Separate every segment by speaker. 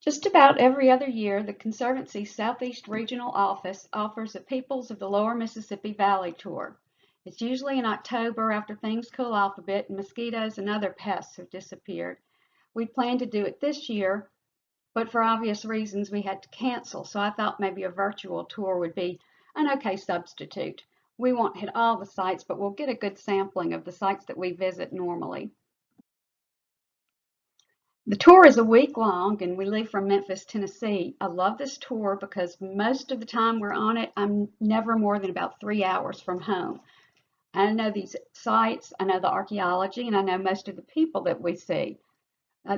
Speaker 1: Just about every other year, the Conservancy's Southeast Regional Office offers a Peoples of the Lower Mississippi Valley tour. It's usually in October after things cool off a bit and mosquitoes and other pests have disappeared. We planned to do it this year, but for obvious reasons we had to cancel, so I thought maybe a virtual tour would be an okay substitute. We won't hit all the sites, but we'll get a good sampling of the sites that we visit normally. The tour is a week long and we leave from Memphis, Tennessee. I love this tour because most of the time we're on it, I'm never more than about 3 hours from home. I know these sites, I know the archaeology, and I know most of the people that we see.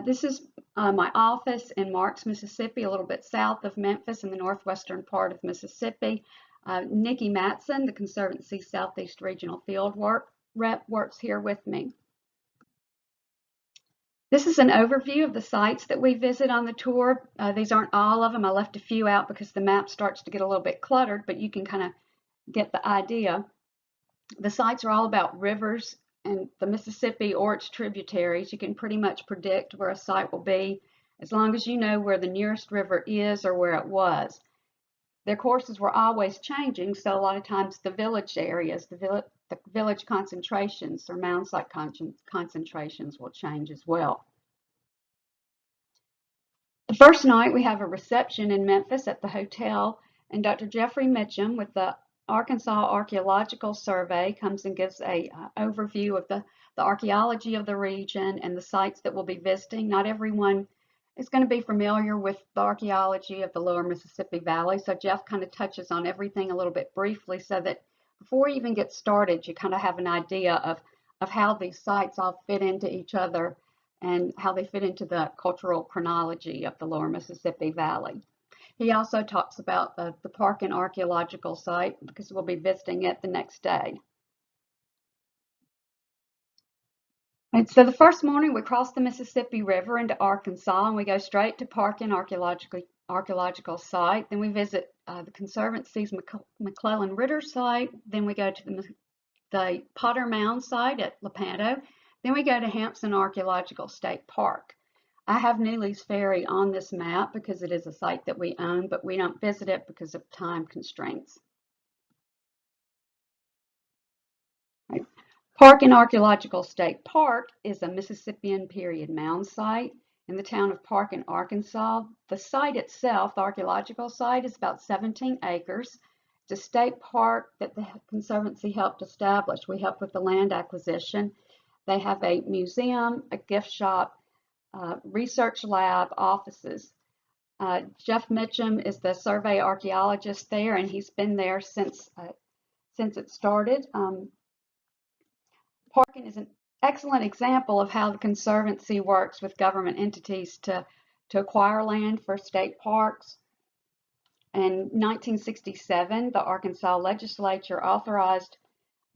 Speaker 1: This is my office in Marks, Mississippi, a little bit south of Memphis in the northwestern part of Mississippi. Nikki Matson, the Conservancy Southeast Regional Field Rep, works here with me. This is an overview of the sites that we visit on the tour. These aren't all of them. I left a few out because the map starts to get a little bit cluttered, but you can kind of get the idea. The sites are all about rivers and the Mississippi or its tributaries. You can pretty much predict where a site will be as long as you know where the nearest river is or where it was. Their courses were always changing, so a lot of times the village areas, the village concentrations or mound site concentrations will change as well. The first night we have a reception in Memphis at the hotel, and Dr. Jeffrey Mitchum with the Arkansas Archaeological Survey comes and gives a overview of the archaeology of the region and the sites that we'll be visiting. Not everyone is going to be familiar with the archaeology of the lower Mississippi Valley, so Jeff kind of touches on everything a little bit briefly so that before we even get started, you kind of have an idea of how these sites all fit into each other and how they fit into the cultural chronology of the lower Mississippi Valley. He also talks about the Parkin Archaeological site because we'll be visiting it the next day. And so the first morning we cross the Mississippi River into Arkansas and we go straight to Parkin Archaeological site. Then we visit the Conservancy's Mcclellan Ritter site. Then we go to the Potter Mound site at Lepanto. Then we go to Hampton Archaeological State Park. I have Neely's Ferry on this map because it is a site that we own, but we don't visit it because of time constraints. Parkin Archaeological State Park is a Mississippian period mound site in the town of Parkin, Arkansas. The site itself, the archaeological site, is about 17 acres. It's a state park that the Conservancy helped establish. We helped with the land acquisition. They have a museum, a gift shop, research lab, offices. Jeff Mitchum is the survey archaeologist there, and he's been there since it started. Parkin is an excellent example of how the Conservancy works with government entities to acquire land for state parks. In 1967, the Arkansas legislature authorized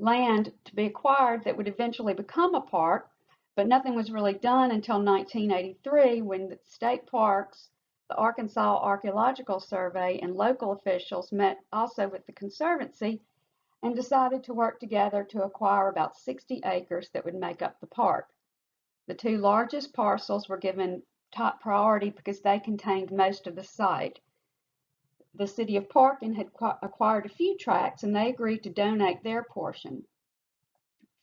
Speaker 1: land to be acquired that would eventually become a park, but nothing was really done until 1983 when the state parks, the Arkansas Archaeological Survey, and local officials met also with the Conservancy and decided to work together to acquire about 60 acres that would make up the park. The two largest parcels were given top priority because they contained most of the site. The city of Parkin had acquired a few tracts and they agreed to donate their portion.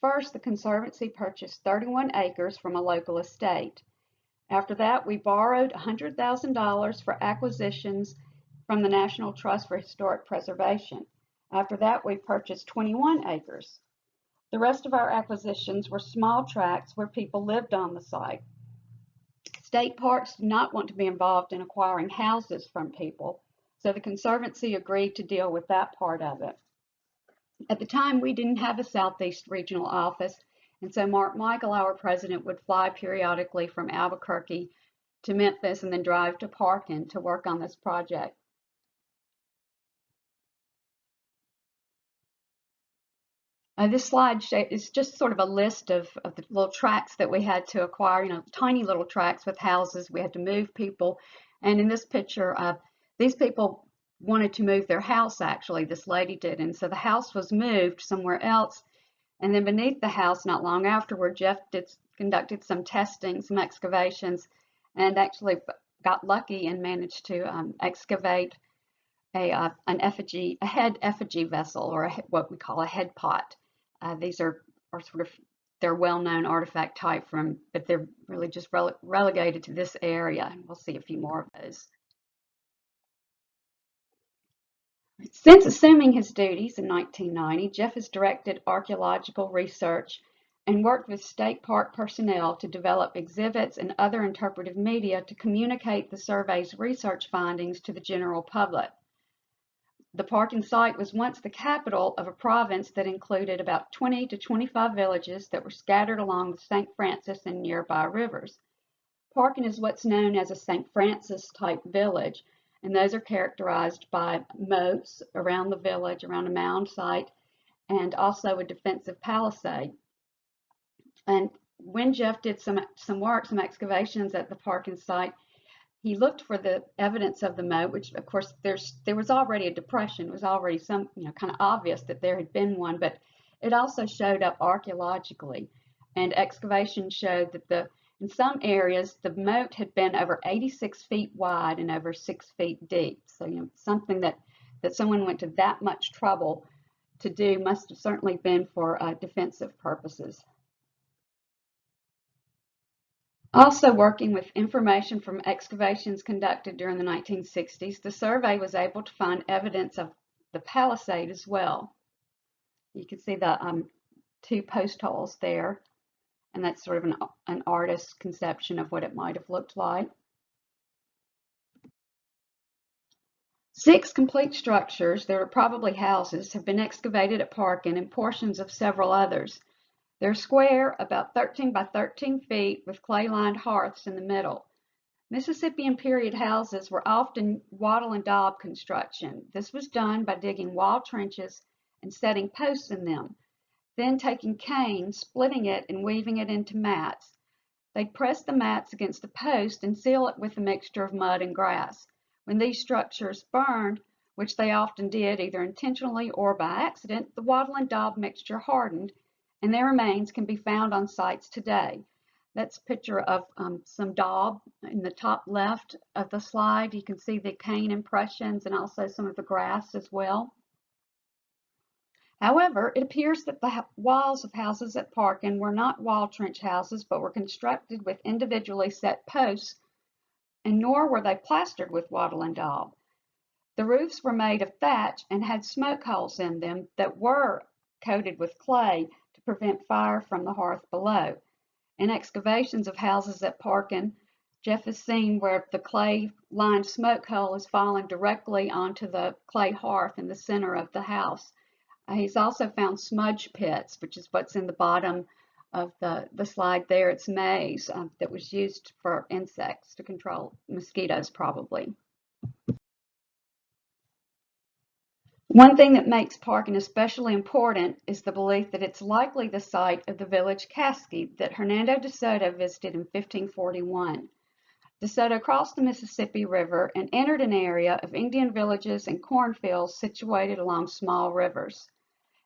Speaker 1: First, the Conservancy purchased 31 acres from a local estate. After that, we borrowed $100,000 for acquisitions from the National Trust for Historic Preservation. After that, we purchased 21 acres. The rest of our acquisitions were small tracts where people lived on the site. State parks do not want to be involved in acquiring houses from people, so the Conservancy agreed to deal with that part of it. At the time, we didn't have a Southeast Regional Office, and so Mark Michael, our president, would fly periodically from Albuquerque to Memphis and then drive to Parkin to work on this project. This slide is just sort of a list of the little tracts that we had to acquire, tiny little tracts with houses. We had to move people. And in this picture, these people wanted to move their house, actually. This lady did. And so the house was moved somewhere else. And then beneath the house, not long afterward, Jeff conducted some testing, some excavations, and actually got lucky and managed to excavate an effigy, a head effigy vessel, or what we call a head pot. These are sort of, they're well-known artifact type but they're really just relegated to this area. We'll see a few more of those. Since assuming his duties in 1990, Jeff has directed archaeological research and worked with state park personnel to develop exhibits and other interpretive media to communicate the survey's research findings to the general public. The park and site was once the capital of a province that included about 20 to 25 villages that were scattered along the St. Francis and nearby rivers. Parkin is what's known as a St. Francis type village, and those are characterized by moats around the village, around a mound site, and also a defensive palisade. And when Jeff did some excavations at the Parkin site, he looked for the evidence of the moat, which of course there was already a depression. It was already some, kind of obvious that there had been one, but it also showed up archaeologically. And excavations showed that in some areas the moat had been over 86 feet wide and over 6 feet deep. So something that someone went to that much trouble to do must have certainly been for defensive purposes. Also working with information from excavations conducted during the 1960s, the survey was able to find evidence of the palisade as well. You can see the two post holes there, and that's sort of an artist's conception of what it might have looked like. 6 complete structures, that are probably houses, have been excavated at Parkin and portions of several others. They're square, about 13 by 13 feet, with clay-lined hearths in the middle. Mississippian period houses were often wattle and daub construction. This was done by digging wall trenches and setting posts in them, then taking cane, splitting it, and weaving it into mats. They'd press the mats against the post and seal it with a mixture of mud and grass. When these structures burned, which they often did either intentionally or by accident, the wattle and daub mixture hardened, and their remains can be found on sites today. That's a picture of some daub in the top left of the slide. You can see the cane impressions and also some of the grass as well. However, it appears that the walls of houses at Parkin were not wall trench houses, but were constructed with individually set posts, and nor were they plastered with wattle and daub. The roofs were made of thatch and had smoke holes in them that were coated with clay to prevent fire from the hearth below. In excavations of houses at Parkin, Jeff has seen where the clay-lined smoke hole has fallen directly onto the clay hearth in the center of the house. He's also found smudge pits, which is what's in the bottom of the slide there. It's maize that was used for insects, to control mosquitoes probably. One thing that makes Parkin especially important is the belief that it's likely the site of the village Caskey that Hernando de Soto visited in 1541. De Soto crossed the Mississippi River and entered an area of Indian villages and cornfields situated along small rivers.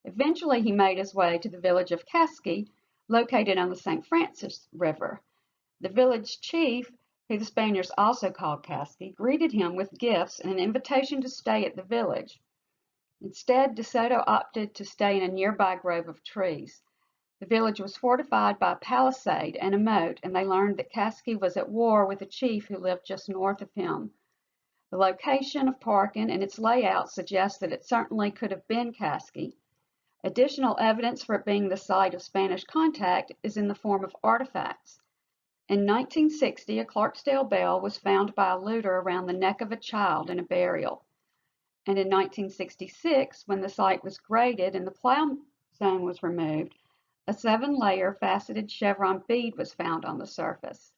Speaker 1: Eventually, he made his way to the village of Caskey, located on the St. Francis River. The village chief, who the Spaniards also called Caskey, greeted him with gifts and an invitation to stay at the village. Instead, De Soto opted to stay in a nearby grove of trees. The village was fortified by a palisade and a moat, and they learned that Caskey was at war with a chief who lived just north of him. The location of Parkin and its layout suggests that it certainly could have been Caskey. Additional evidence for it being the site of Spanish contact is in the form of artifacts. In 1960, a Clarksdale bell was found by a looter around the neck of a child in a burial. And in 1966, when the site was graded and the plow zone was removed, a 7-layer faceted chevron bead was found on the surface.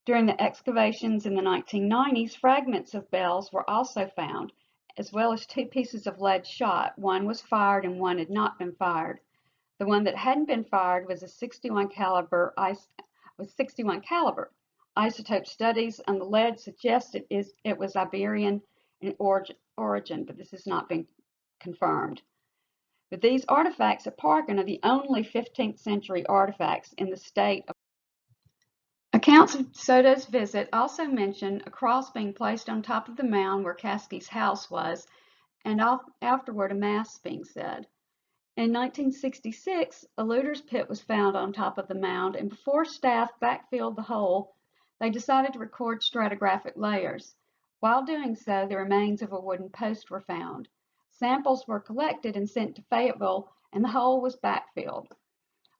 Speaker 1: During the excavations in the 1990s, fragments of bells were also found, as well as 2 pieces of lead shot. One was fired and one had not been fired. The one that hadn't been fired was a 61 caliber. Isotope studies on the lead suggested it was Iberian in origin, but this has not been confirmed. But these artifacts at Parkin are the only 15th century artifacts in the state. A Accounts of DeSoto's visit also mention a cross being placed on top of the mound where Caskey's house was, and afterward a mass being said. In 1966, a looter's pit was found on top of the mound, and before staff backfilled the hole, they decided to record stratigraphic layers. While doing so, the remains of a wooden post were found. Samples were collected and sent to Fayetteville, and the hole was backfilled.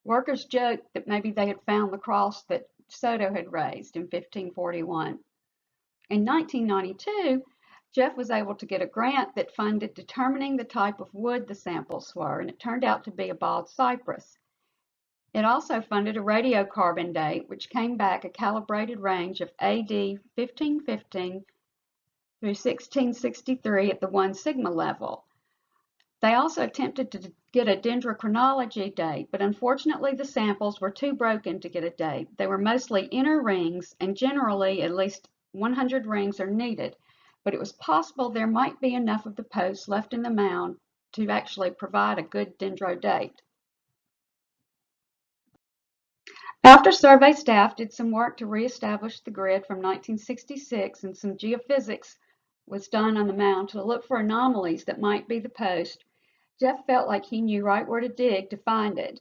Speaker 1: Workers joked that maybe they had found the cross that DeSoto had raised in 1541. In 1992, Jeff was able to get a grant that funded determining the type of wood the samples were, and it turned out to be a bald cypress. It also funded a radiocarbon date, which came back a calibrated range of AD 1515 through 1663 at the 1 sigma level. They also attempted to get a dendrochronology date, but unfortunately the samples were too broken to get a date. They were mostly inner rings, and generally at least 100 rings are needed, but it was possible there might be enough of the posts left in the mound to actually provide a good dendro date. After survey staff did some work to reestablish the grid from 1966, and some geophysics was done on the mound to look for anomalies that might be the post, Jeff felt like he knew right where to dig to find it.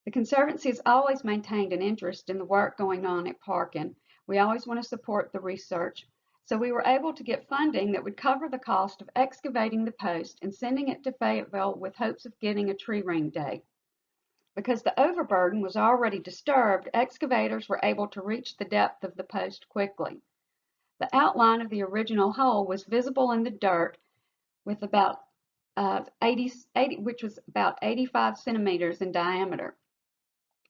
Speaker 1: The Conservancy has always maintained an interest in the work going on at Parkin. We always want to support the research, so we were able to get funding that would cover the cost of excavating the post and sending it to Fayetteville with hopes of getting a tree ring date. Because the overburden was already disturbed, excavators were able to reach the depth of the post quickly. The outline of the original hole was visible in the dirt, with about 80, which was about 85 centimeters in diameter.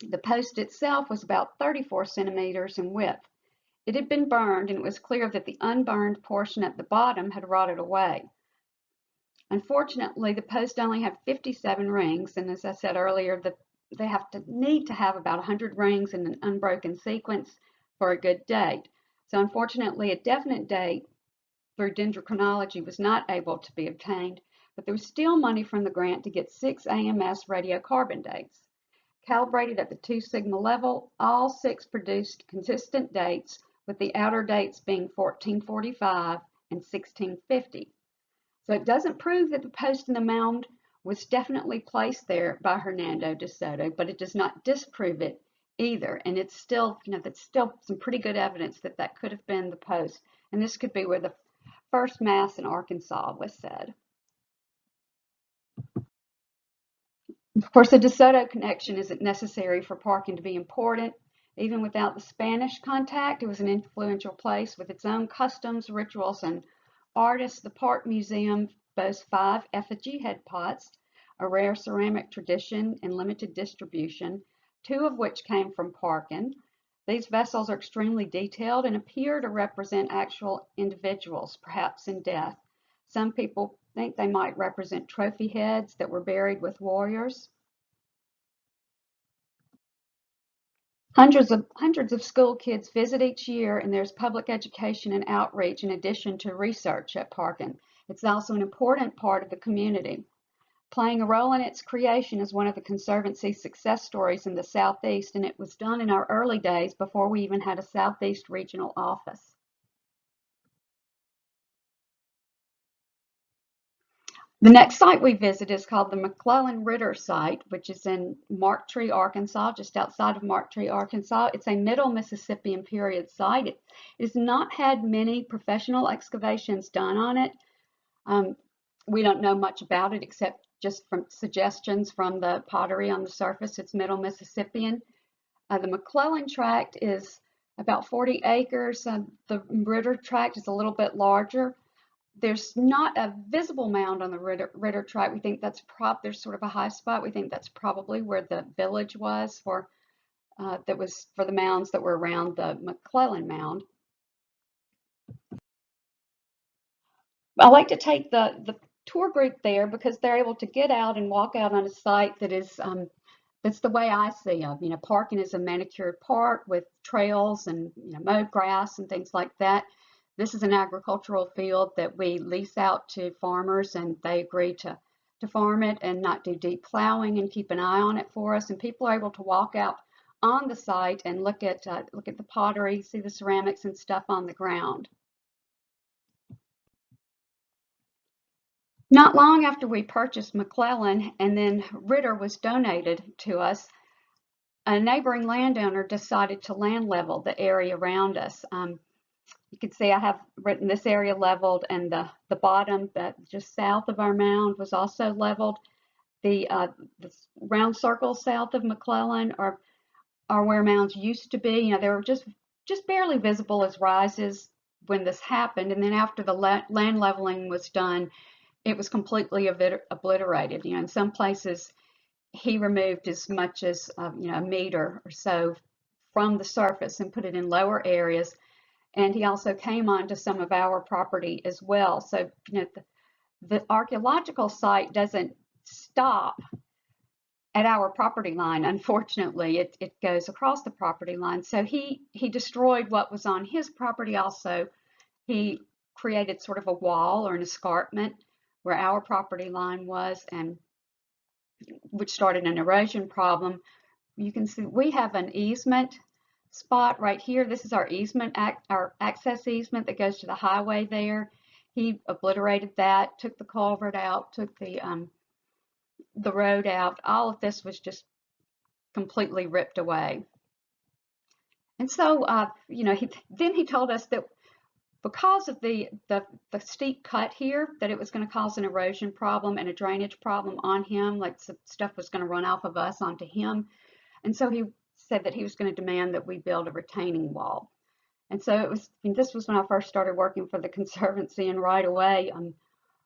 Speaker 1: The post itself was about 34 centimeters in width. It had been burned, and it was clear that the unburned portion at the bottom had rotted away. Unfortunately, the post only had 57 rings, and as I said earlier, they need to have about 100 rings in an unbroken sequence for a good date. So unfortunately, a definite date through dendrochronology was not able to be obtained, but there was still money from the grant to get 6 AMS radiocarbon dates. Calibrated at the 2 sigma level, all 6 produced consistent dates, with the outer dates being 1445 and 1650. So it doesn't prove that the post in the mound was definitely placed there by Hernando DeSoto, but it does not disprove it either. And it's still, that's still some pretty good evidence that that could have been the post. And this could be where the first mass in Arkansas was said. Of course, the DeSoto connection isn't necessary for Parkin to be important. Even without the Spanish contact, it was an influential place with its own customs, rituals, and artists. The Park Museum boasts 5 effigy head pots, a rare ceramic tradition in limited distribution, 2 of which came from Parkin. These vessels are extremely detailed and appear to represent actual individuals, perhaps in death. Some people think they might represent trophy heads that were buried with warriors. Hundreds of school kids visit each year, and there's public education and outreach in addition to research at Parkin. It's also an important part of the community. Playing a role in its creation is one of the Conservancy's success stories in the Southeast, and it was done in our early days before we even had a Southeast regional office. The next site we visit is called the Mcclellan Ritter site, which is in Mark Tree, Arkansas, just outside of Mark Tree, Arkansas. It's a Middle Mississippian period site. It has not had many professional excavations done on it. We don't know much about it except just from suggestions from the pottery on the surface. It's Middle Mississippian. The Mcclellan tract is about 40 acres. The Ritter tract is a little bit larger. There's not a visible mound on the Ritter tract. We think that's there's sort of a high spot. We think that's probably where the village was that was for the mounds that were around the Mcclellan mound. I like to take the tour group there because they're able to get out and walk out on a site that is that's the way I see it. Parkin is a manicured park with trails and mowed grass and things like that. This is an agricultural field that we lease out to farmers, and they agree to farm it and not do deep plowing and keep an eye on it for us. And people are able to walk out on the site and look at the pottery, see the ceramics and stuff on the ground. Not long after we purchased Mcclellan and then Ritter was donated to us, a neighboring landowner decided to land level the area around us. You can see I have written this area leveled, and the bottom that just south of our mound was also leveled. The round circles south of Mcclellan are where mounds used to be. You know, they were just barely visible as rises when this happened, and then after the land leveling was done, it was completely obliterated. You know, in some places he removed as much as you know, a meter or so from the surface and put it in lower areas. And he also came onto some of our property as well. So, you know, the archaeological site doesn't stop at our property line. Unfortunately, it goes across the property line. So he destroyed what was on his property also. He created sort of a wall or an escarpment where our property line was, and which started an erosion problem. You can see we have an easement spot right here. This is our easement, our access easement that goes to the highway there. He obliterated that, took the culvert out, took the road out. All of this was just completely ripped away. And so, you know, then he told us that because of the steep cut here, that it was going to cause an erosion problem and a drainage problem on him, like some stuff was going to run off of us onto him. And so he said that he was going to demand that we build a retaining wall. And so it was, I mean, this was when I first started working for the Conservancy, and right away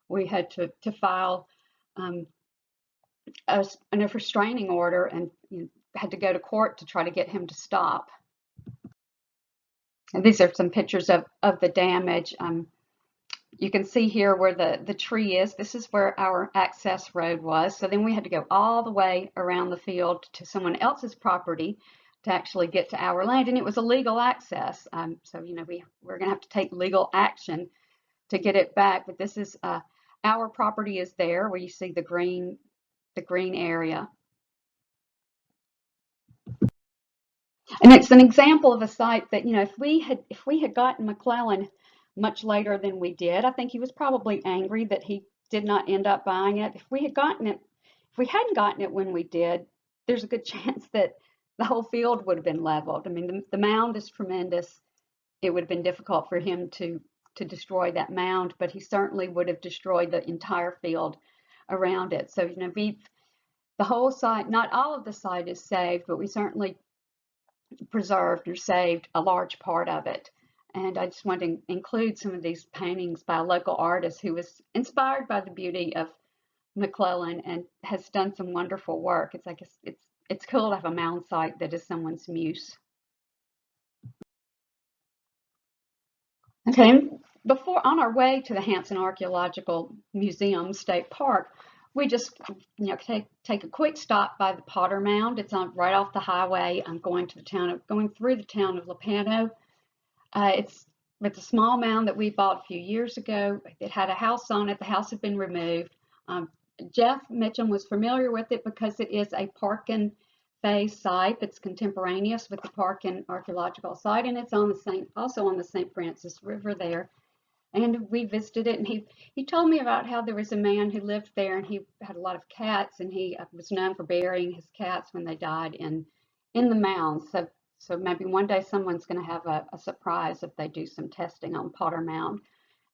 Speaker 1: we had to file a restraining order, and you know, had to go to court to try to get him to stop. And these are some pictures of the damage. You can see here where the tree is. This is where our access road was. So then we had to go all the way around the field to someone else's property to actually get to our land, and it was illegal access. So you know, we're going to have to take legal action to get it back. But this is our property is there, where you see the green area. And it's an example of a site that, you know, if we had gotten Mcclellan much later than we did, I think he was probably angry that he did not end up buying it. If we hadn't gotten it when we did, there's a good chance that the whole field would have been leveled. I mean, the mound is tremendous. It would have been difficult for him to destroy that mound, but he certainly would have destroyed the entire field around it. So, you know, the whole site, not all of the site is saved, but we certainly preserved or saved a large part of it. And I just wanted to include some of these paintings by a local artist who was inspired by the beauty of Mcclellan and has done some wonderful work. It's like it's cool to have a mound site that is someone's muse. Okay, before on our way to the Hampton Archaeological Museum State Park, we just, you know, take a quick stop by the Potter Mound. It's on right off the highway. I'm going through the town of Lepanto. It's a small mound that we bought a few years ago. It had a house on it. The house had been removed. Jeff Mitchum was familiar with it because it is a park and phase site that's contemporaneous with the park and archaeological site, and it's also on the St. Francis River there. And we visited it, and he told me about how there was a man who lived there, and he had a lot of cats, and he was known for burying his cats when they died in the mounds. So maybe one day someone's going to have a surprise if they do some testing on Potter Mound.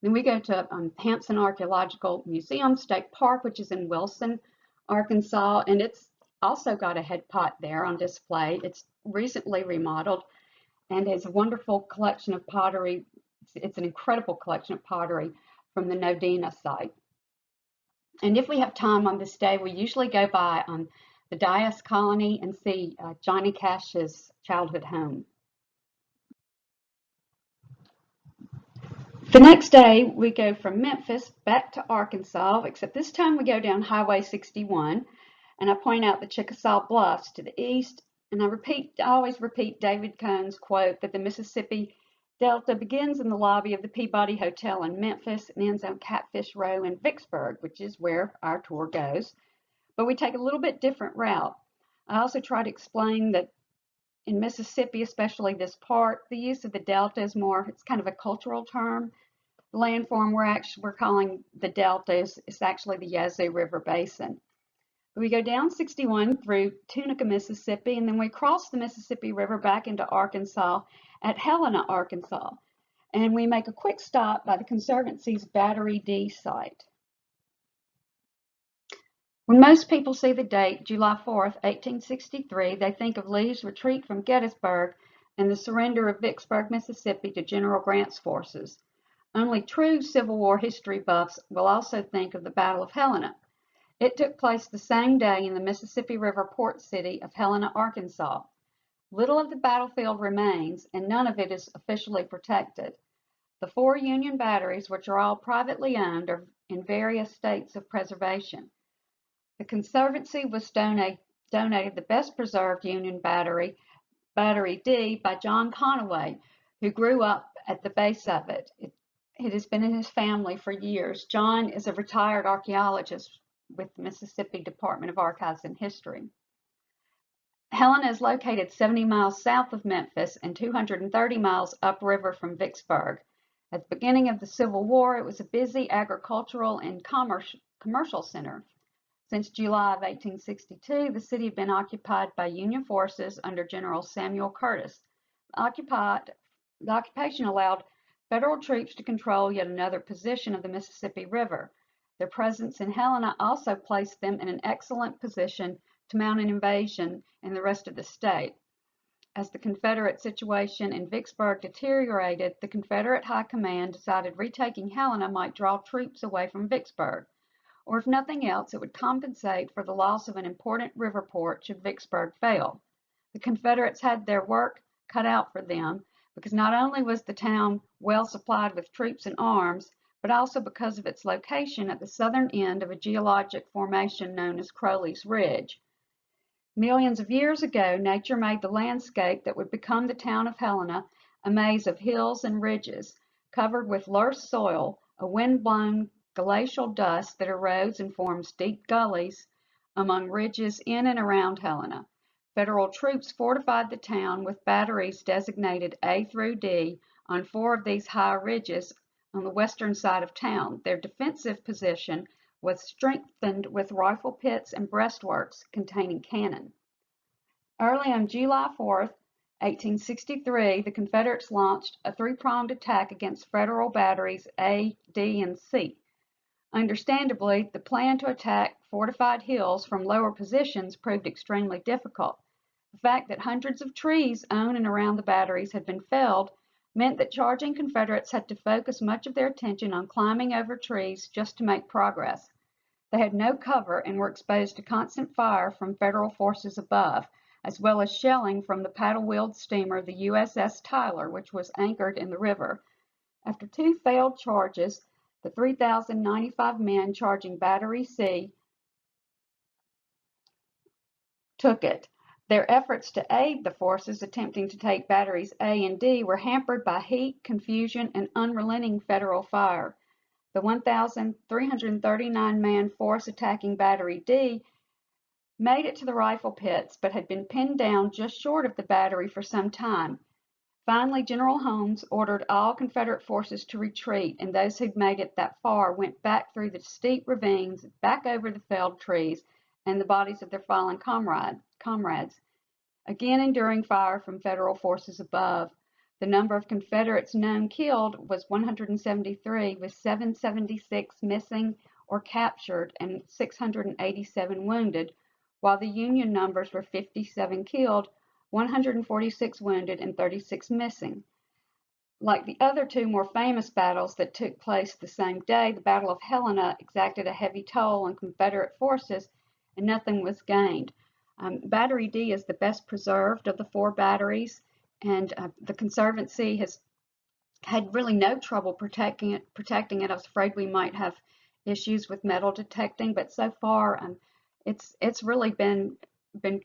Speaker 1: Then we go to Hampton Archaeological Museum State Park, which is in Wilson, Arkansas, and it's also got a head pot there on display. It's recently remodeled and has a wonderful collection of pottery. It's an incredible collection of pottery from the Nodina site. And if we have time on this day, we usually go by the Dias Colony and see Johnny Cash's childhood home. The next day, we go from Memphis back to Arkansas, except this time we go down Highway 61, and I point out the Chickasaw Bluffs to the east, and I always repeat David Cohn's quote that the Mississippi Delta begins in the lobby of the Peabody Hotel in Memphis and ends on Catfish Row in Vicksburg, which is where our tour goes. But we take a little bit different route. I also try to explain that in Mississippi, especially this part, the use of the delta is more, it's kind of a cultural term. The landform we're calling the delta is actually the Yazoo River Basin. We go down 61 through Tunica, Mississippi, and then we cross the Mississippi River back into Arkansas at Helena, Arkansas. And we make a quick stop by the Conservancy's Battery D site. When most people see the date, July 4th, 1863, they think of Lee's retreat from Gettysburg and the surrender of Vicksburg, Mississippi to General Grant's forces. Only true Civil War history buffs will also think of the Battle of Helena. It took place the same day in the Mississippi River port city of Helena, Arkansas. Little of the battlefield remains, and none of it is officially protected. The 4 Union batteries, which are all privately owned, are in various states of preservation. The Conservancy was donated the best preserved Union battery, Battery D, by John Conaway, who grew up at the base of it. It has been in his family for years. John is a retired archaeologist with the Mississippi Department of Archives and History. Helena is located 70 miles south of Memphis and 230 miles upriver from Vicksburg. At the beginning of the Civil War, it was a busy agricultural and commercial center. Since July of 1862, the city had been occupied by Union forces under General Samuel Curtis. The occupation allowed federal troops to control yet another position of the Mississippi River. Their presence in Helena also placed them in an excellent position to mount an invasion in the rest of the state. As the Confederate situation in Vicksburg deteriorated, the Confederate High Command decided retaking Helena might draw troops away from Vicksburg, or if nothing else, it would compensate for the loss of an important river port should Vicksburg fail. The Confederates had their work cut out for them because not only was the town well supplied with troops and arms, but also because of its location at the southern end of a geologic formation known as Crowley's Ridge. Millions of years ago, nature made the landscape that would become the town of Helena a maze of hills and ridges, covered with loess soil, a wind-blown glacial dust that erodes and forms deep gullies among ridges in and around Helena. Federal troops fortified the town with batteries designated A through D on 4 of these high ridges on the western side of town. Their defensive position was strengthened with rifle pits and breastworks containing cannon. Early on July 4th, 1863, the Confederates launched a 3-pronged attack against federal batteries A, D, and C. Understandably, the plan to attack fortified hills from lower positions proved extremely difficult. The fact that hundreds of trees on and around the batteries had been felled meant that charging Confederates had to focus much of their attention on climbing over trees just to make progress. They had no cover and were exposed to constant fire from federal forces above, as well as shelling from the paddle-wheeled steamer the USS Tyler, which was anchored in the river. After 2 failed charges, the 3,095 men charging Battery C took it. Their efforts to aid the forces attempting to take batteries A and D were hampered by heat, confusion, and unrelenting federal fire. The 1,339-man force attacking Battery D made it to the rifle pits, but had been pinned down just short of the battery for some time. Finally, General Holmes ordered all Confederate forces to retreat, and those who'd made it that far went back through the steep ravines, back over the felled trees, and the bodies of their fallen comrades, again enduring fire from federal forces above. The number of Confederates known killed was 173, with 776 missing or captured and 687 wounded, while the Union numbers were 57 killed, 146 wounded, and 36 missing. Like the other 2 more famous battles that took place the same day, the Battle of Helena exacted a heavy toll on Confederate forces, and nothing was gained. Battery D is the best preserved of the 4 batteries, and the Conservancy has had really no trouble protecting it. I was afraid we might have issues with metal detecting, but so far it's really been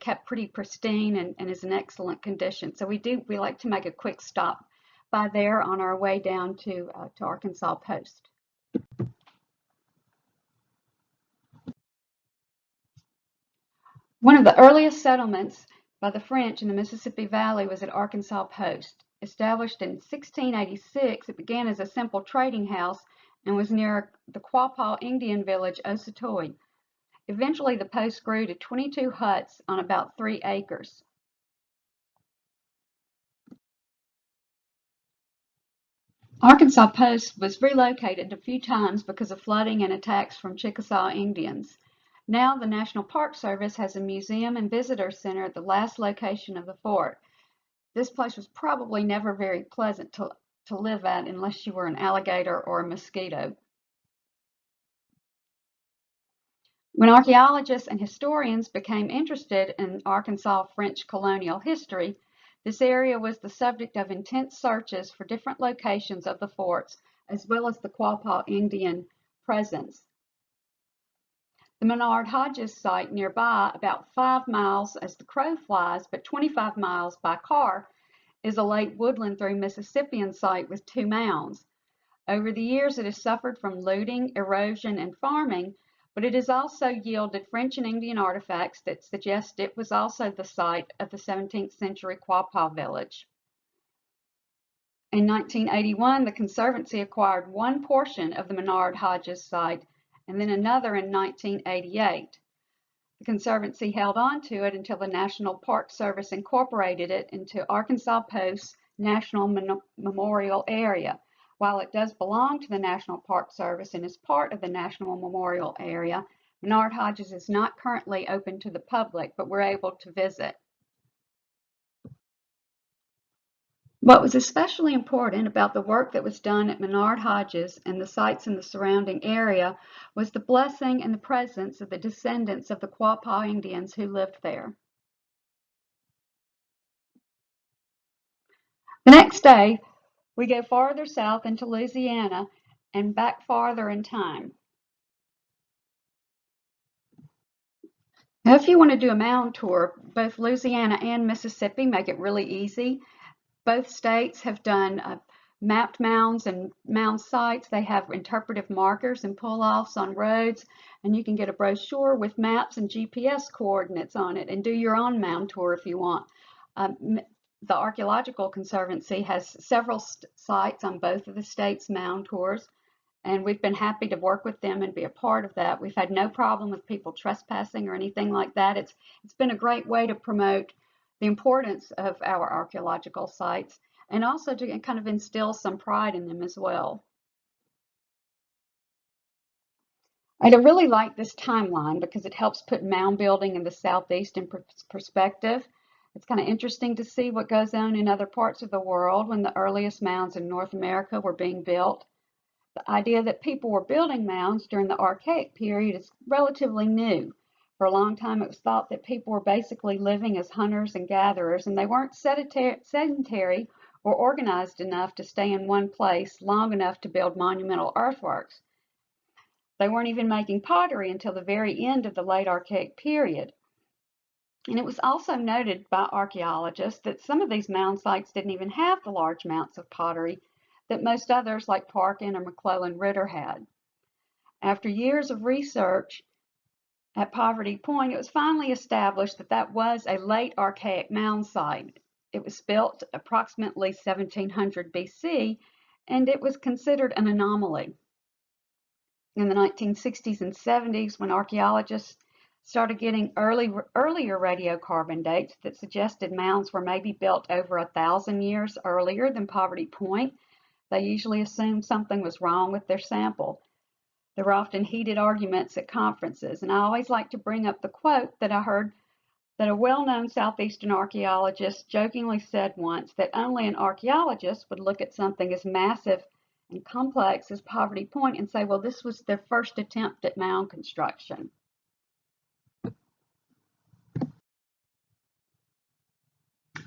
Speaker 1: kept pretty pristine and is in excellent condition. So we like to make a quick stop by there on our way down to Arkansas Post. One of the earliest settlements by the French in the Mississippi Valley was at Arkansas Post. Established in 1686, it began as a simple trading house and was near the Quapaw Indian village Osatoy. Eventually, the post grew to 22 huts on about 3 acres. Arkansas Post was relocated a few times because of flooding and attacks from Chickasaw Indians. Now, the National Park Service has a museum and visitor center at the last location of the fort. This place was probably never very pleasant to live at unless you were an alligator or a mosquito. When archaeologists and historians became interested in Arkansas French colonial history, this area was the subject of intense searches for different locations of the forts, as well as the Quapaw Indian presence. The Menard Hodges site nearby, about 5 miles as the crow flies, but 25 miles by car, is a late woodland through Mississippian site with 2 mounds. Over the years, it has suffered from looting, erosion, and farming, but it has also yielded French and Indian artifacts that suggest it was also the site of the 17th century Quapaw village. In 1981, the Conservancy acquired one portion of the Menard Hodges site and then another in 1988. The Conservancy held on to it until the National Park Service incorporated it into Arkansas Post's National Memorial Area. While it does belong to the National Park Service and is part of the National Memorial Area, Menard Hodges is not currently open to the public, but we're able to visit. What was especially important about the work that was done at Menard Hodges and the sites in the surrounding area was the blessing and the presence of the descendants of the Quapaw Indians who lived there. The next day, we go farther south into Louisiana and back farther in time. Now, if you want to do a mound tour, both Louisiana and Mississippi make it really easy. Both states have done mapped mounds and mound sites. They have interpretive markers and pull-offs on roads, and you can get a brochure with maps and GPS coordinates on it and do your own mound tour if you want. The Archaeological Conservancy has several sites on both of the states' mound tours, and we've been happy to work with them and be a part of that. We've had no problem with people trespassing or anything like that. It's been a great way to promote the importance of our archaeological sites and also to kind of instill some pride in them as well. I really like this timeline because it helps put mound building in the southeast in perspective. It's kind of interesting to see what goes on in other parts of the world when the earliest mounds in North America were being built. The idea that people were building mounds during the Archaic period is relatively new. For a long time, it was thought that people were basically living as hunters and gatherers, and they weren't sedentary or organized enough to stay in one place long enough to build monumental earthworks. They weren't even making pottery until the very end of the late Archaic period. And it was also noted by archaeologists that some of these mound sites didn't even have the large amounts of pottery that most others like Parkin or Mcclellan Ritter had. After years of research at Poverty Point, it was finally established that that was a late Archaic mound site. It was built approximately 1700 BC, and it was considered an anomaly. In the 1960s and 70s, when archaeologists started getting earlier radiocarbon dates that suggested mounds were maybe built over 1,000 years earlier than Poverty Point, they usually assumed something was wrong with their sample. There were often heated arguments at conferences, and I always like to bring up the quote that I heard that a well-known southeastern archaeologist jokingly said once, that only an archaeologist would look at something as massive and complex as Poverty Point and say, well, this was their first attempt at mound construction.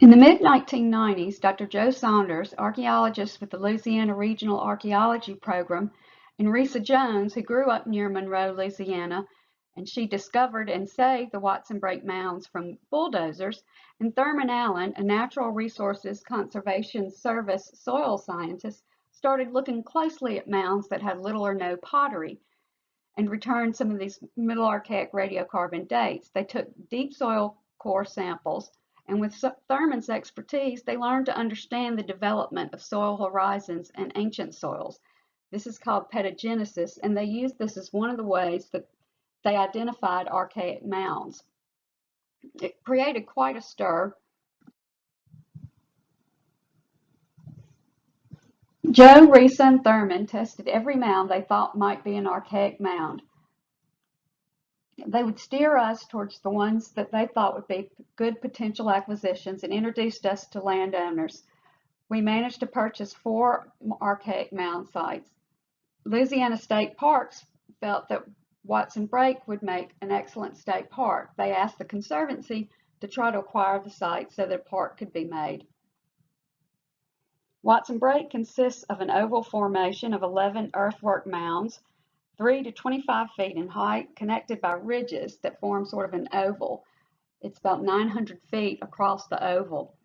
Speaker 1: In the mid-1990s, Dr. Joe Saunders, archaeologist with the Louisiana Regional Archaeology Program, and Risa Jones, who grew up near Monroe, Louisiana, and she discovered and saved the Watson Brake mounds from bulldozers, and Thurman Allen, a Natural Resources Conservation Service soil scientist, started looking closely at mounds that had little or no pottery and returned some of these Middle Archaic radiocarbon dates. They took deep soil core samples And with Thurman's expertise, they learned to understand the development of soil horizons and ancient soils. This is called pedogenesis, and they used this as one of the ways that they identified archaic mounds. It created quite a stir. Joe, Risa, and Thurman tested every mound they thought might be an archaic mound. They would steer us towards the ones that they thought would be good potential acquisitions and introduced us to landowners. We managed to purchase 4 archaic mound sites. Louisiana State Parks felt that Watson Brake would make an excellent state park. They asked the Conservancy to try to acquire the site so that a park could be made. Watson Brake consists of an oval formation of 11 earthwork mounds, 3 to 25 feet in height, connected by ridges that form sort of an oval. It's about 900 feet across the oval.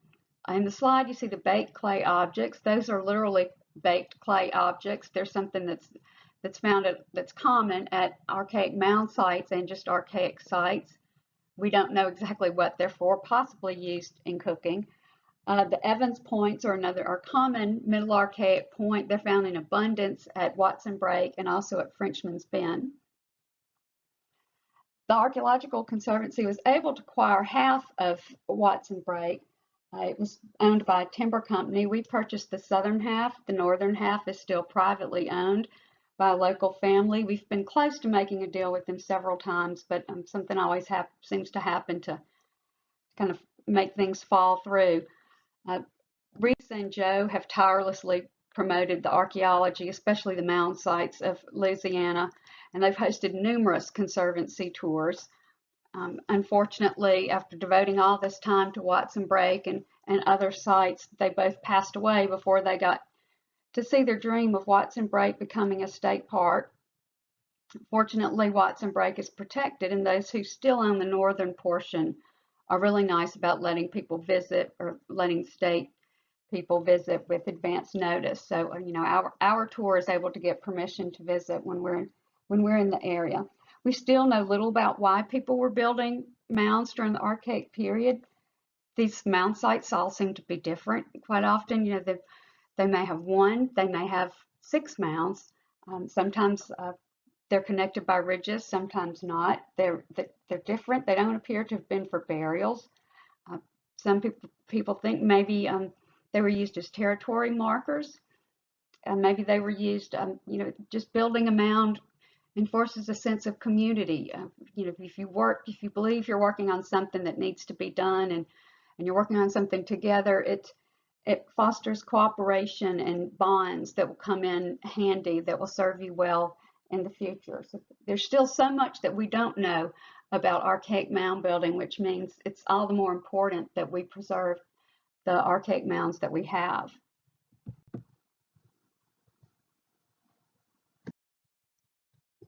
Speaker 1: In the slide, you see the baked clay objects. Those are literally baked clay objects. They're something that's found that's common at archaic mound sites and just archaic sites. We don't know exactly what they're for, possibly used in cooking. The Evans points are common Middle Archaic point. They're found in abundance at Watson Brake and also at Frenchman's Bend. The Archaeological Conservancy was able to acquire half of Watson Brake. It was owned by a timber company. We purchased the southern half. The northern half is still privately owned by a local family. We've been close to making a deal with them several times, but something always seems to happen to kind of make things fall through. Risa and Joe have tirelessly promoted the archaeology, especially the mound sites of Louisiana, and they've hosted numerous conservancy tours. Unfortunately, after devoting all this time to Watson Brake and other sites, they both passed away before they got to see their dream of Watson Brake becoming a state park. Fortunately, Watson Brake is protected, and those who still own the northern portion are really nice about letting people visit or letting state people visit with advance notice. So, our tour is able to get permission to visit when we're in the area. We still know little about why people were building mounds during the Archaic period. These mound sites all seem to be different. Quite often, they may have 1, they may have 6 mounds. Sometimes they're connected by ridges, sometimes not. They're different. They don't appear to have been for burials. Some people think maybe they were used as territory markers. Maybe they were used, just building a mound enforces a sense of community. If you believe you're working on something that needs to be done and you're working on something together, it fosters cooperation and bonds that will come in handy, that will serve you well in the future. So there's still so much that we don't know about archaic mound building, which means it's all the more important that we preserve the archaic mounds that we have.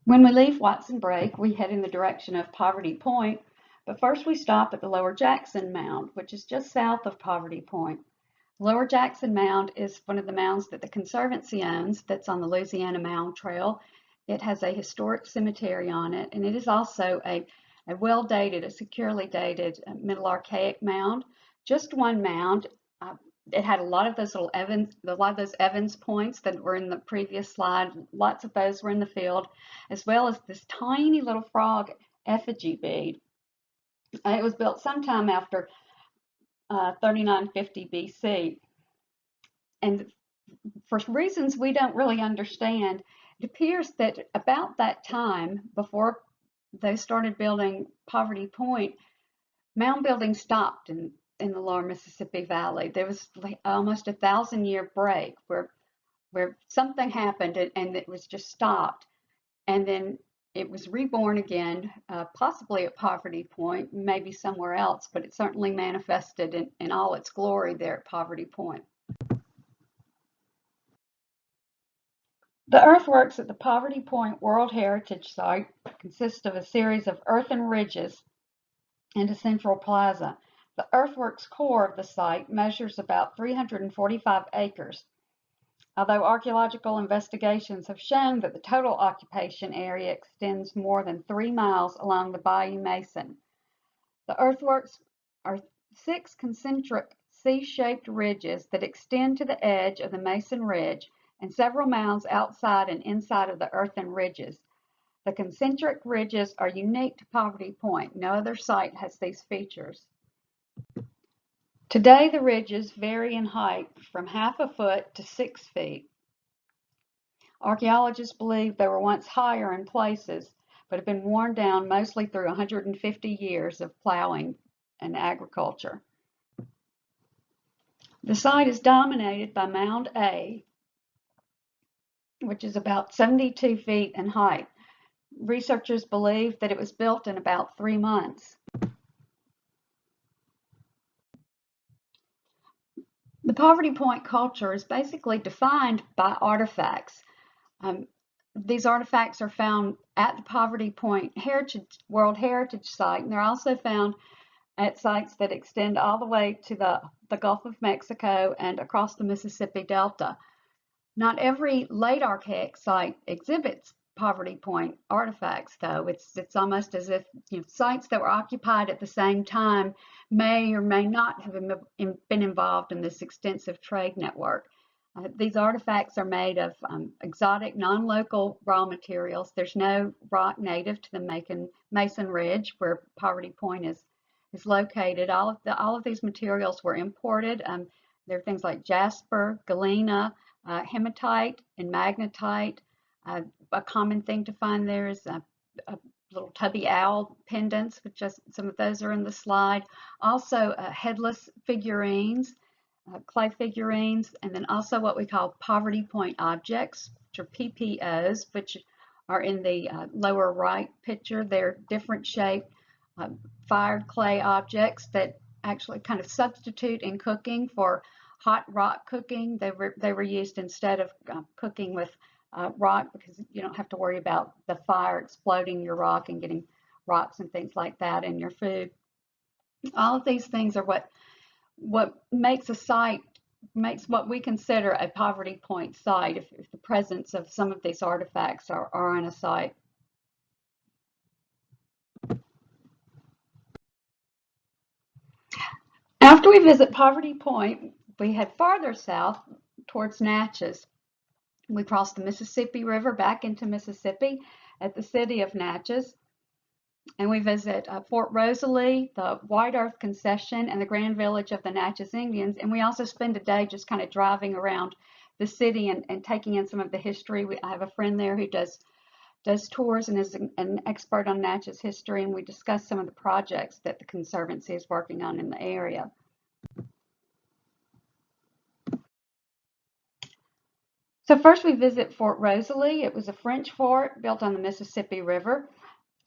Speaker 1: When we leave Watson Brake, we head in the direction of Poverty Point, but first we stop at the Lower Jackson Mound, which is just south of Poverty Point. Lower Jackson Mound is one of the mounds that the Conservancy owns that's on the Louisiana Mound Trail. It has a historic cemetery on it, and it is also a well-dated, a securely dated Middle Archaic mound. Just one mound. It had a lot of those Evans points that were in the previous slide. Lots of those were in the field, as well as this tiny little frog effigy bead. It was built sometime after 3950 BC. And for reasons we don't really understand, it appears that about that time, before they started building Poverty Point, mound building stopped in the lower Mississippi Valley. There was like almost 1,000-year break where something happened and it was just stopped. And then it was reborn again, possibly at Poverty Point, maybe somewhere else, but it certainly manifested in all its glory there at Poverty Point. The earthworks at the Poverty Point World Heritage Site consist of a series of earthen ridges and a central plaza. The earthworks core of the site measures about 345 acres, although archaeological investigations have shown that the total occupation area extends more than 3 miles along the Bayou Mason. The earthworks are 6 concentric C-shaped ridges that extend to the edge of the Mason Ridge, and several mounds outside and inside of the earthen ridges. The concentric ridges are unique to Poverty Point. No other site has these features. Today, the ridges vary in height from half a foot to 6 feet. Archaeologists believe they were once higher in places, but have been worn down mostly through 150 years of plowing and agriculture. The site is dominated by Mound A, which is about 72 feet in height. Researchers believe that it was built in about 3 months. The Poverty Point culture is basically defined by artifacts. These artifacts are found at the Poverty Point World Heritage Site, and they're also found at sites that extend all the way to the Gulf of Mexico and across the Mississippi Delta. Not every late archaic site exhibits Poverty Point artifacts, though. It's almost as if sites that were occupied at the same time may or may not have been involved in this extensive trade network. These artifacts are made of exotic, non-local raw materials. There's no rock native to the Mason Ridge, where Poverty Point is located. All of these materials were imported. There are things like jasper, galena, hematite, and magnetite. A common thing to find there is little tubby owl pendants, which some of those are in the slide. Also headless figurines, clay figurines, and then also what we call Poverty Point objects, which are PPOs, which are in the lower right picture. They're different shaped fired clay objects that actually kind of substitute in cooking for hot rock cooking. They were used instead of cooking with rock, because you don't have to worry about the fire exploding your rock and getting rocks and things like that in your food. All of these things are what makes a site, makes what we consider a Poverty Point site, if the presence of some of these artifacts are on a site. After we visit Poverty Point, we head farther south towards Natchez. We cross the Mississippi River back into Mississippi at the city of Natchez, and we visit Fort Rosalie, the White Earth Concession, and the Grand Village of the Natchez Indians. And we also spend a day just kind of driving around the city and taking in some of the history. I have a friend there who does tours and is an expert on Natchez history, and we discuss some of the projects that the Conservancy is working on in the area. So first we visit Fort Rosalie. It was a French fort built on the Mississippi River.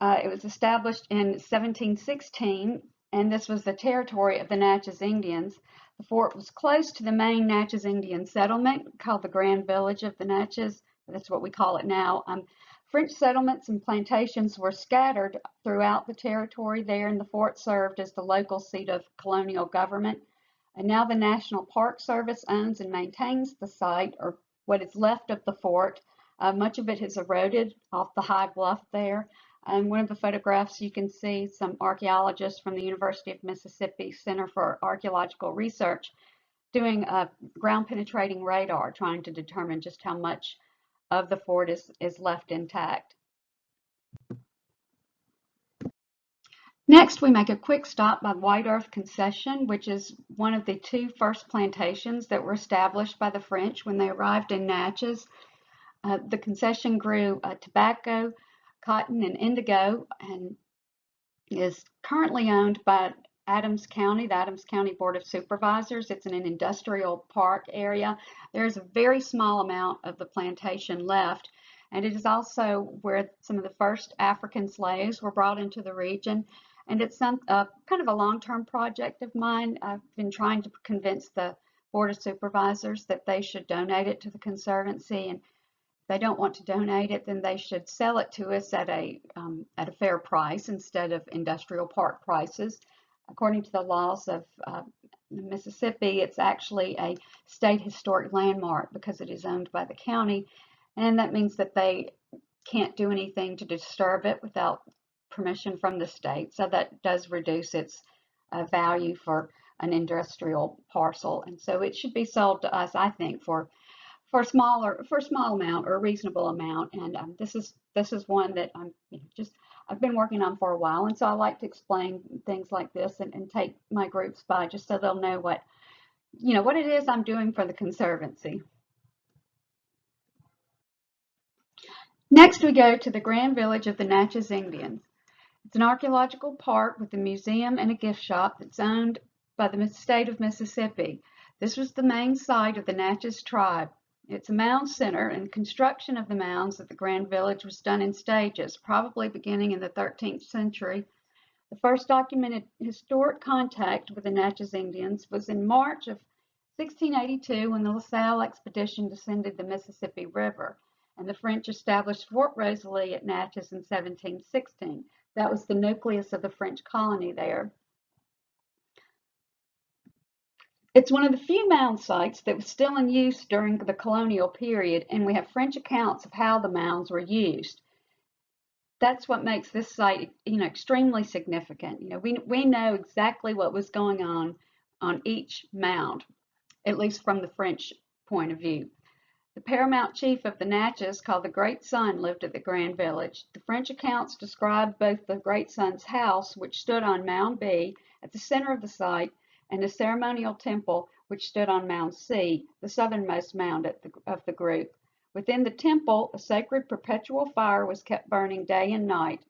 Speaker 1: It was established in 1716, and this was the territory of the Natchez Indians. The fort was close to the main Natchez Indian settlement called the Grand Village of the Natchez. That's what we call it now. French settlements and plantations were scattered throughout the territory there, and the fort served as the local seat of colonial government. And now the National Park Service owns and maintains the site, or what is left of the fort. Much of it has eroded off the high bluff there. And one of the photographs, you can see some archaeologists from the University of Mississippi Center for Archaeological Research doing a ground penetrating radar, trying to determine just how much of the fort is left intact. Next, we make a quick stop by White Earth Concession, which is one of the 2 first plantations that were established by the French when they arrived in Natchez. The concession grew tobacco, cotton, and indigo, and is currently owned by Adams County, the Adams County Board of Supervisors. It's in an industrial park area. There's a very small amount of the plantation left, and it is also where some of the first African slaves were brought into the region. And it's kind of a long-term project of mine. I've been trying to convince the Board of Supervisors that they should donate it to the Conservancy, and if they don't want to donate it, then they should sell it to us at a fair price instead of industrial park prices. According to the laws of Mississippi, it's actually a state historic landmark because it is owned by the county, and that means that they can't do anything to disturb it without permission from the state. So that does reduce its value for an industrial parcel, and so it should be sold to us, I think, for a small amount or a reasonable amount. And this is one that I've been working on for a while, and so I like to explain things like this and take my groups by just so they'll know what it is I'm doing for the Conservancy. Next, we go to the Grand Village of the Natchez Indians. It's an archaeological park with a museum and a gift shop that's owned by the state of Mississippi. This was the main site of the Natchez tribe. It's a mound center, and construction of the mounds at the Grand Village was done in stages, probably beginning in the 13th century. The first documented historic contact with the Natchez Indians was in March of 1682 when the LaSalle expedition descended the Mississippi River, and the French established Fort Rosalie at Natchez in 1716. That was the nucleus of the French colony there. It's one of the few mound sites that was still in use during the colonial period, and we have French accounts of how the mounds were used. That's what makes this site, extremely significant. We know exactly what was going on each mound, at least from the French point of view. The paramount chief of the Natchez, called the Great Sun, lived at the Grand Village. The French accounts describe both the Great Sun's house, which stood on Mound B at the center of the site, and a ceremonial temple which stood on Mound C, the southernmost mound of the group. Within the temple, a sacred perpetual fire was kept burning day and night,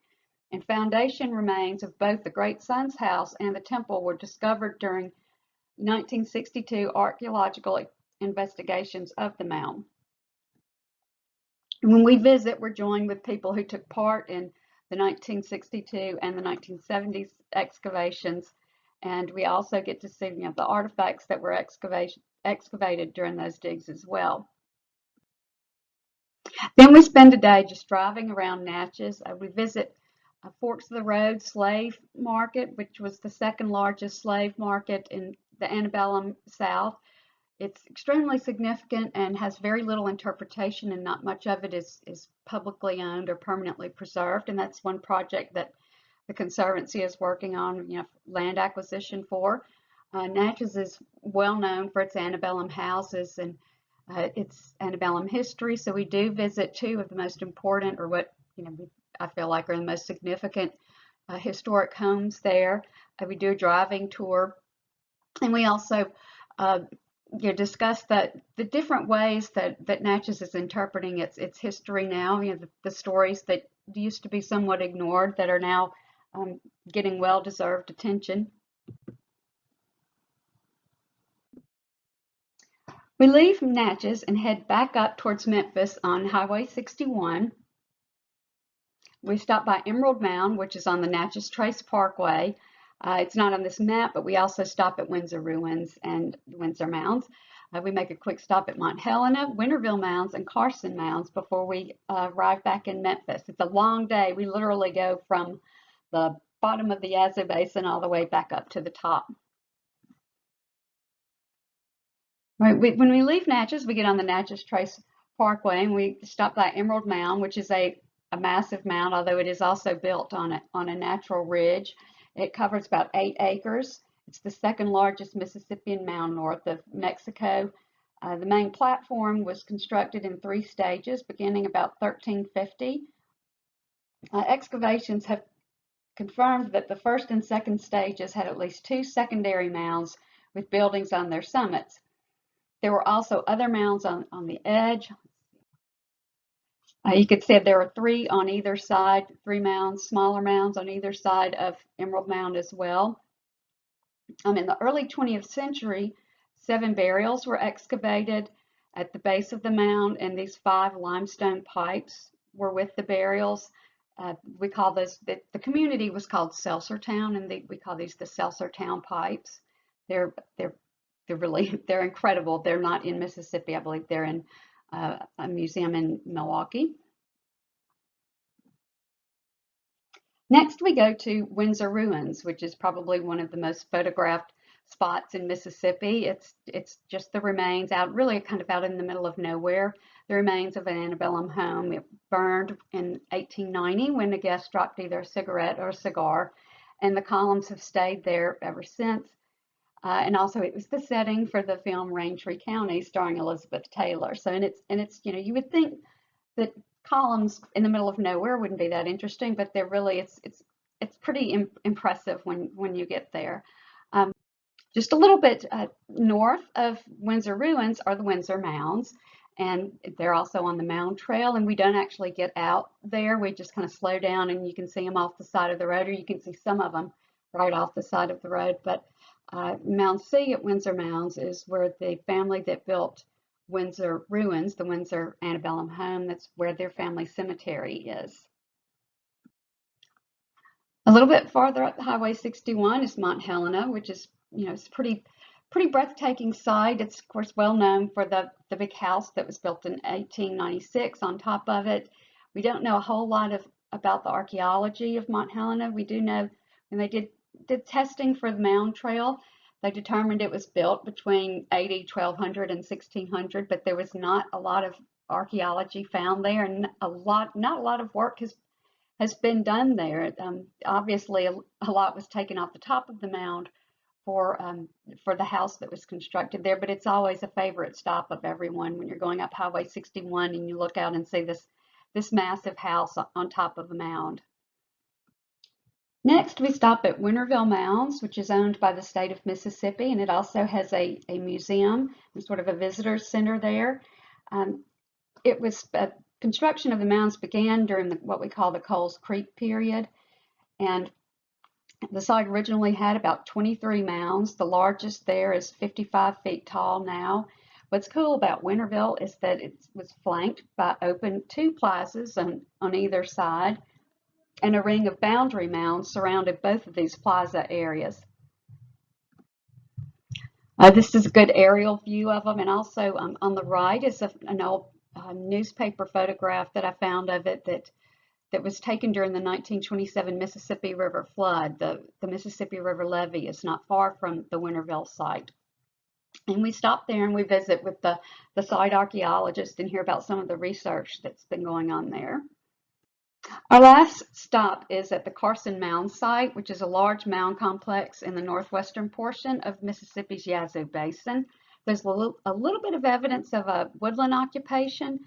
Speaker 1: and foundation remains of both the Great Sun's house and the temple were discovered during 1962 archaeological investigations of the mound. When we visit, we're joined with people who took part in the 1962 and the 1970s excavations, and we also get to see the artifacts that were excavated during those digs as well. Then we spend a day just driving around Natchez. We visit Forks of the Road slave market, which was the second largest slave market in the antebellum South. It's extremely significant and has very little interpretation, and not much of it is publicly owned or permanently preserved. And that's one project that the Conservancy is working on, land acquisition for. Natchez is well known for its antebellum houses and its antebellum history. So we do visit two of the most important, or what I feel like are the most significant historic homes there. We do a driving tour, and we also discuss the different ways that Natchez is interpreting its history now. The stories that used to be somewhat ignored that are now getting well-deserved attention. We leave Natchez and head back up towards Memphis on Highway 61. We stop by Emerald Mound, which is on the Natchez Trace Parkway. It's not on this map, but we also stop at Windsor Ruins and Windsor Mounds. We make a quick stop at Mount Helena, Winterville Mounds, and Carson Mounds before we arrive back in Memphis. It's a long day. We literally go from the bottom of the Yazoo Basin all the way back up to the top. Right, when we leave Natchez, we get on the Natchez Trace Parkway, and we stop by Emerald Mound, which is a massive mound, although it is also built on a natural ridge. It covers about 8 acres. It's the second largest Mississippian mound north of Mexico. The main platform was constructed in 3 stages, beginning about 1350. Excavations have confirmed that the first and second stages had at least 2 secondary mounds with buildings on their summits. There were also other mounds on the edge. You could see there are 3 on either side, 3 mounds, smaller mounds on either side of Emerald Mound as well. In the early 20th century, 7 burials were excavated at the base of the mound, and these 5 limestone pipes were with the burials. We call this, the community was called Seltzertown, and we call these the Seltzertown pipes. They're incredible. They're not in Mississippi. I believe they're in a museum in Milwaukee. Next, we go to Windsor Ruins, which is probably one of the most photographed spots in Mississippi. It's just the remains really kind of out in the middle of nowhere. The remains of an antebellum home. It burned in 1890 when the guest dropped either a cigarette or a cigar. and the columns have stayed there ever since. And also, it was the setting for the film Raintree County, starring Elizabeth Taylor. So, and it's you would think that columns in the middle of nowhere wouldn't be that interesting, but they're really it's pretty impressive when you get there. Um, just a little bit north of Windsor Ruins are the Windsor Mounds, and they're also on the Mound Trail, and we don't actually get out there. We just kind of slow down, and you can see them off the side of the road, or you can see some of them right off the side of the road. But Mound C at Windsor Mounds is where the family that built Windsor Ruins, the Windsor antebellum home, that's where their family cemetery is. A little bit farther up Highway 61 is Mount Helena, which is, it's a pretty breathtaking site. It's of course well known for the big house that was built in 1896 on top of it. We don't know a whole lot about the archaeology of Mount Helena. We do know when they did testing for the Mound Trail, they determined it was built between 1200 and 1600, but there was not a lot of archaeology found there, and not a lot of work has been done there. Obviously, a lot was taken off the top of the mound for the house that was constructed there, but it's always a favorite stop of everyone when you're going up Highway 61 and you look out and see this massive house on top of a mound. Next, we stop at Winterville Mounds, which is owned by the state of Mississippi, and it also has a museum and sort of a visitor center there. Construction of the mounds began during what we call the Coles Creek period, and the site originally had about 23 mounds. The largest there is 55 feet tall now. What's cool about Winterville is that it was flanked by open two plazas on either side, and a ring of boundary mounds surrounded both of these plaza areas. This is a good aerial view of them, and also on the right is an old newspaper photograph that I found of it that was taken during the 1927 Mississippi River flood. The Mississippi River levee is not far from the Winterville site. And we stop there and we visit with the site archaeologist and hear about some of the research that's been going on there. Our last stop is at the Carson Mound site, which is a large mound complex in the northwestern portion of Mississippi's Yazoo Basin. There's a little bit of evidence of a woodland occupation,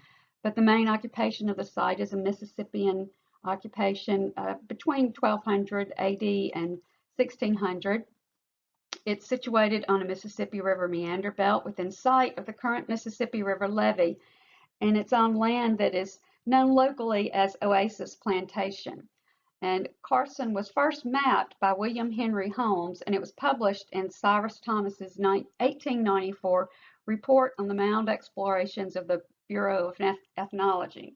Speaker 1: but the main occupation of the site is a Mississippian occupation between 1200 AD and 1600. It's situated on a Mississippi River meander belt within sight of the current Mississippi River levee, and it's on land that is known locally as Oasis Plantation. And Carson was first mapped by William Henry Holmes, and it was published in Cyrus Thomas's 1894 report on the mound explorations of the Bureau of Ethnology.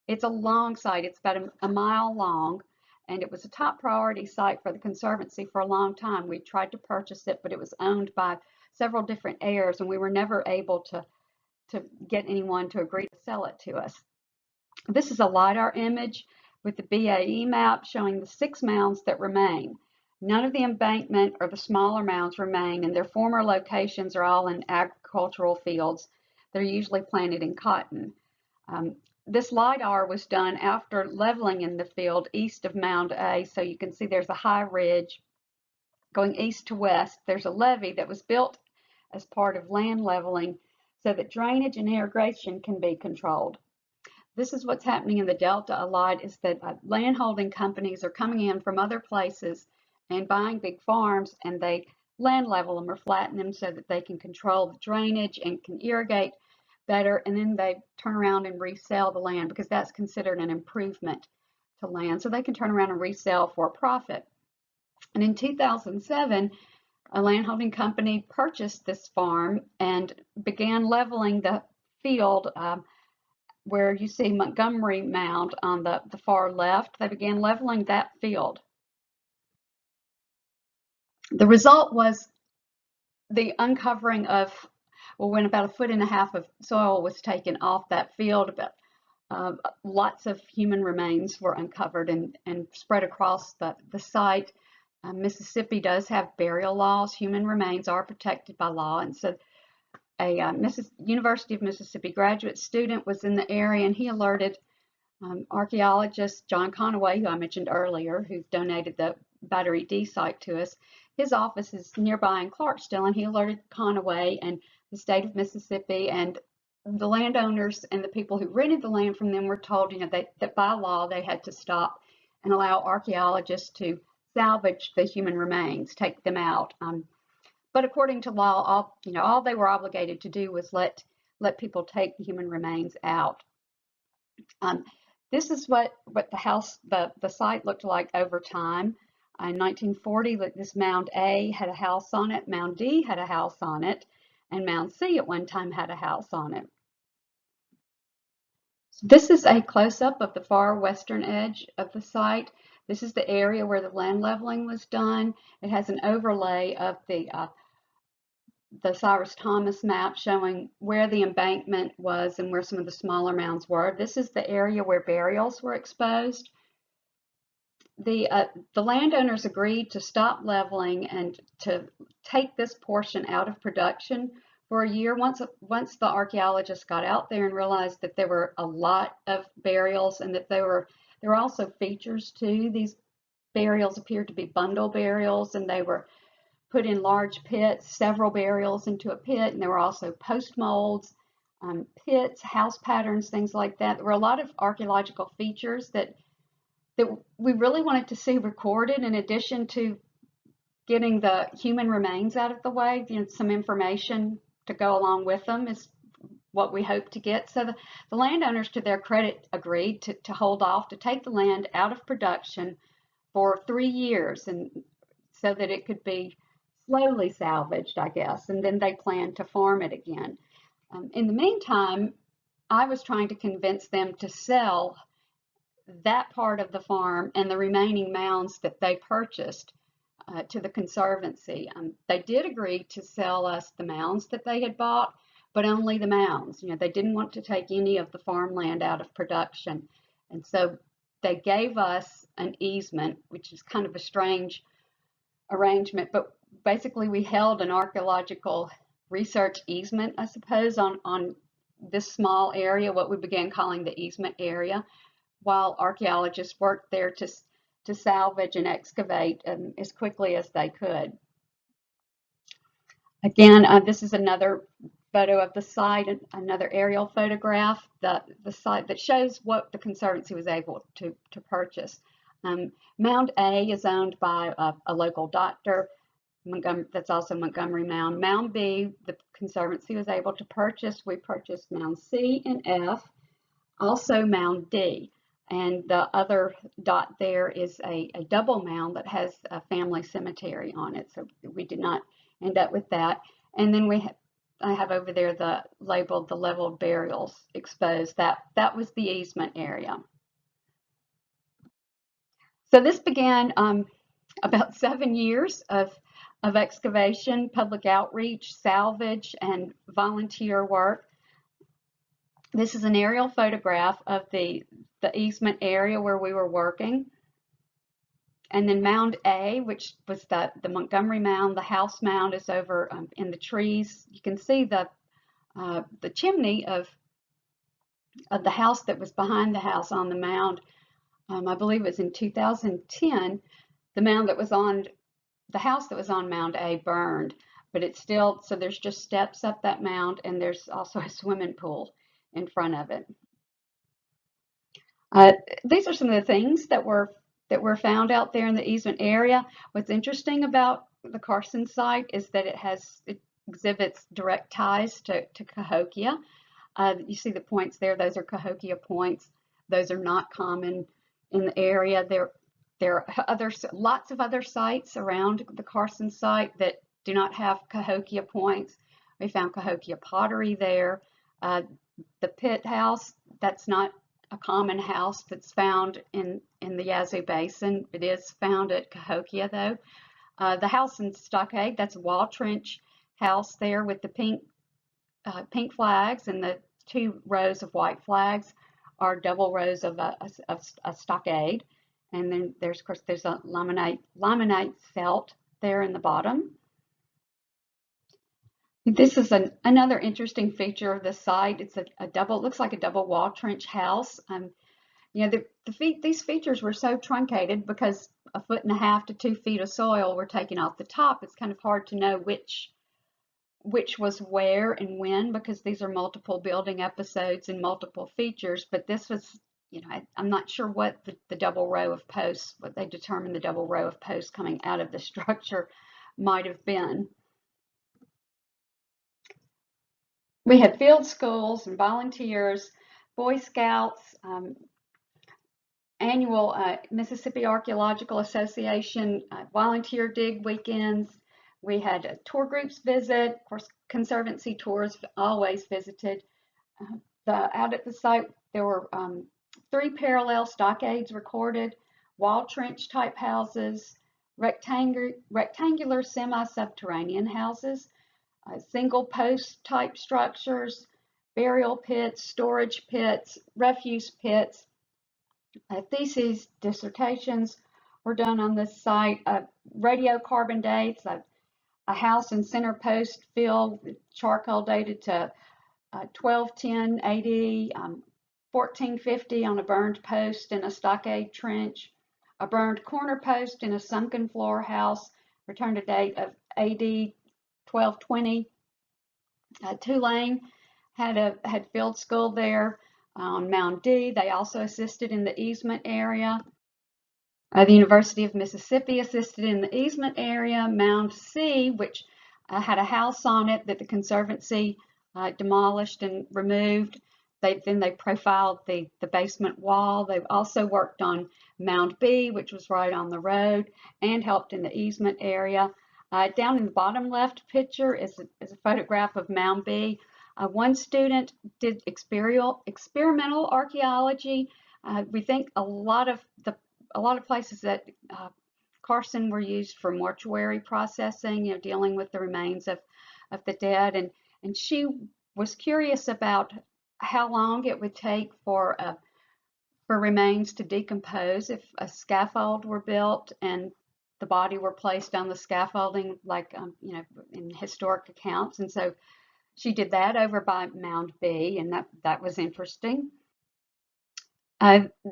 Speaker 1: It's a long site. It's about a mile long, and it was a top priority site for the Conservancy for a long time. We tried to purchase it, but it was owned by several different heirs, and we were never able to get anyone to agree to sell it to us. This is a LiDAR image with the BAE map showing the 6 mounds that remain. None of the embankment or the smaller mounds remain, and their former locations are all in agricultural fields. They're usually planted in cotton. This LiDAR was done after leveling in the field east of Mound A, so you can see there's a high ridge going east to west. There's a levee that was built as part of land leveling so that drainage and irrigation can be controlled. This is what's happening in the Delta a lot, is that landholding companies are coming in from other places and buying big farms, and they land level them or flatten them so that they can control the drainage and can irrigate better, and then they turn around and resell the land because that's considered an improvement to land. So they can turn around and resell for a profit. And in 2007, a landholding company purchased this farm and began leveling the field where you see Montgomery Mound on the far left. They began leveling that field. The result was the uncovering of, when about 1.5 feet of soil was taken off that field, but lots of human remains were uncovered and spread across the site. Mississippi does have burial laws. Human remains are protected by law, and so a University of Mississippi graduate student was in the area, and he alerted Archaeologist John Conaway, who I mentioned earlier, who donated the Battery D site to us, his office is nearby in Clarksville, and he alerted Conaway and the state of Mississippi, and the landowners and the people who rented the land from them were told, that by law they had to stop and allow archaeologists to salvage the human remains, take them out. But according to law, all they were obligated to do was let people take the human remains out. This is what the site looked like over time. In 1940, this Mound A had a house on it, Mound D had a house on it, and Mound C at one time had a house on it. So this is a close-up of the far western edge of the site. This is the area where the land leveling was done. It has an overlay of the Cyrus Thomas map showing where the embankment was and where some of the smaller mounds were. This is the area where burials were exposed. The landowners agreed to stop leveling and to take this portion out of production for a year. Once the archaeologists got out there and realized that there were a lot of burials and that there were also features too. These burials appeared to be bundle burials, and they were put in large pits, several burials into a pit, and there were also post molds, pits, house patterns, things like that. There were a lot of archaeological features that we really wanted to see recorded, in addition to getting the human remains out of the way. Some information to go along with them is what we hope to get. So the landowners, to their credit, agreed to hold off, to take the land out of production for 3 years, and so that it could be slowly salvaged, I guess, and then they planned to farm it again. In the meantime, I was trying to convince them to sell that part of the farm and the remaining mounds that they purchased to the Conservancy. They did agree to sell us the mounds that they had bought, but only the mounds. They didn't want to take any of the farmland out of production. And so they gave us an easement, which is kind of a strange arrangement, but basically we held an archaeological research easement, I suppose, on this small area, what we began calling the easement area, while archaeologists worked there to salvage and excavate as quickly as they could. Again, this is another photo of the site, another aerial photograph, the site that shows what the Conservancy was able to purchase. Mound A is owned by a local doctor, that's also Montgomery Mound. Mound B, the Conservancy was able to purchase. We purchased Mound C and F, also Mound D. And the other dot there is a double mound that has a family cemetery on it. So we did not end up with that. And then I have over there labeled the leveled burials exposed. That was the easement area. So this began about 7 years of excavation, public outreach, salvage, and volunteer work. This is an aerial photograph of the easement area where we were working. And then Mound A, which was the Montgomery Mound, the house mound, is over in the trees. You can see the chimney of the house that was behind the house on the mound. I believe it was in 2010. The house that was on Mound A burned, but it's still, so there's just steps up that mound, and there's also a swimming pool in front of it. These are some of the things that were found out there in the easement area. What's interesting about the Carson site is that it exhibits direct ties to Cahokia. You see the points there; those are Cahokia points. Those are not common in the area. There are lots of other sites around the Carson site that do not have Cahokia points. We found Cahokia pottery there. The pit house, that's not a common house that's found in the Yazoo Basin. It is found at Cahokia, though. The house in Stockade, that's a wall trench house there with the pink flags, and the 2 rows of white flags are double rows of a stockade. And then there's a laminate felt there in the bottom. This is another interesting feature of the site. It's looks like a double wall trench house. you know, these features were so truncated because 1.5 to 2 feet of soil were taken off the top. It's kind of hard to know which was where and when, because these are multiple building episodes and multiple features. But this was, you know, I'm not sure what the double row of posts, what they determined the double row of posts coming out of the structure might have been. We had field schools and volunteers, Boy Scouts, annual Mississippi Archaeological Association volunteer dig weekends. We had tour groups visit. Of course, Conservancy tours always visited. Out at the site, there were 3 parallel stockades recorded, wall trench type houses, rectangular semi-subterranean houses, single post type structures, burial pits, storage pits, refuse pits. Theses, dissertations were done on this site. Radiocarbon dates, a house in center post field, charcoal dated to 1210 AD, 1450 on a burned post in a stockade trench, a burned corner post in a sunken floor house, return to date of AD 1220. Tulane had field school there on Mound D. They also assisted in the Easement area. The University of Mississippi assisted in the Easement area. Mound C, which had a house on it that the Conservancy demolished and removed. Then they profiled the basement wall. They've also worked on Mound B, which was right on the road, and helped in the Easement area. Down in the bottom left picture is a photograph of Mound B. One student did experimental archaeology. We think a lot of places at Carson were used for mortuary processing, you know, dealing with the remains of the dead, and she was curious about how long it would take for remains to decompose if a scaffold were built and the body were placed on the scaffolding, like you know, in historic accounts. And so she did that over by Mound B, and that was interesting.